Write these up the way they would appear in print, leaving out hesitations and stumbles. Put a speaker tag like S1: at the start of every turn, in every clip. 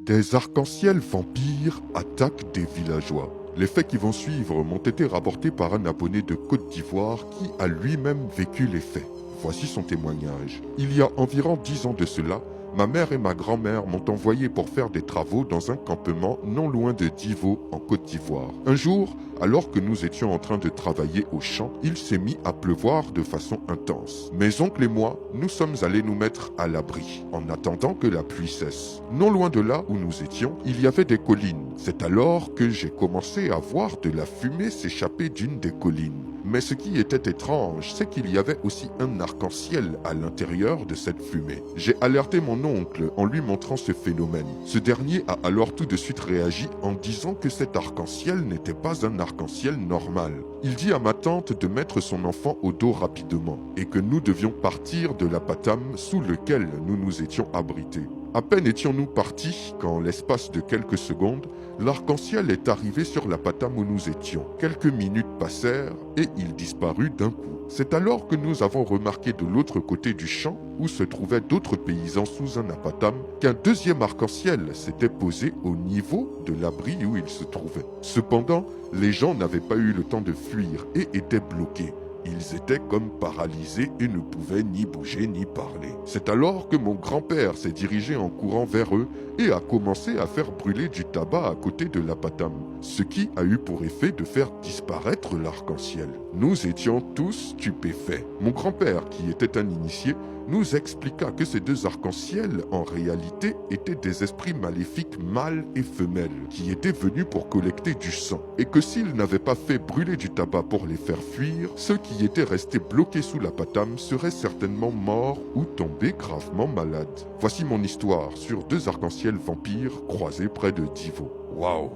S1: Des arcs-en-ciel vampires attaquent des villageois. Les faits qui vont suivre m'ont été rapportés par un abonné de Côte d'Ivoire qui a lui-même vécu les faits. Voici son témoignage. Il y a environ 10 ans de cela, ma mère et ma grand-mère m'ont envoyé pour faire des travaux dans un campement non loin de Divo, en Côte d'Ivoire. Un jour, alors que nous étions en train de travailler au champ, il s'est mis à pleuvoir de façon intense. Mes oncles et moi, nous sommes allés nous mettre à l'abri, en attendant que la pluie cesse. Non loin de là où nous étions, il y avait des collines. C'est alors que j'ai commencé à voir de la fumée s'échapper d'une des collines. Mais ce qui était étrange, c'est qu'il y avait aussi un arc-en-ciel à l'intérieur de cette fumée. J'ai alerté mon oncle en lui montrant ce phénomène. Ce dernier a alors tout de suite réagi en disant que cet arc-en-ciel n'était pas un arc-en-ciel normal. Il dit à ma tante de mettre son enfant au dos rapidement et que nous devions partir de l'apatam sous lequel nous nous étions abrités. À peine étions-nous partis qu'en l'espace de quelques secondes, l'arc-en-ciel est arrivé sur l'apatam où nous étions. Quelques minutes passèrent et il disparut d'un coup. C'est alors que nous avons remarqué de l'autre côté du champ, où se trouvaient d'autres paysans sous un apatam, qu'un deuxième arc-en-ciel s'était posé au niveau de l'abri où il se trouvait. Cependant, les gens n'avaient pas eu le temps de fuir et étaient bloqués. Ils étaient comme paralysés et ne pouvaient ni bouger ni parler. C'est alors que mon grand-père s'est dirigé en courant vers eux et a commencé à faire brûler du tabac à côté de l'apatam, ce qui a eu pour effet de faire disparaître l'arc-en-ciel. Nous étions tous stupéfaits. Mon grand-père, qui était un initié, nous expliqua que ces deux arcs-en-ciel, en réalité, étaient des esprits maléfiques mâles et femelles, qui étaient venus pour collecter du sang, et que s'ils n'avaient pas fait brûler du tabac pour les faire fuir, ceux qui étaient restés bloqués sous l'apatam seraient certainement morts ou tombés gravement malades. Voici mon histoire sur deux arcs-en-ciel vampires croisés près de Divo. Waouh!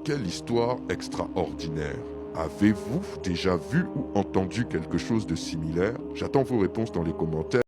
S1: Quelle histoire extraordinaire! Avez-vous déjà vu ou entendu quelque chose de similaire? J'attends vos réponses dans les commentaires.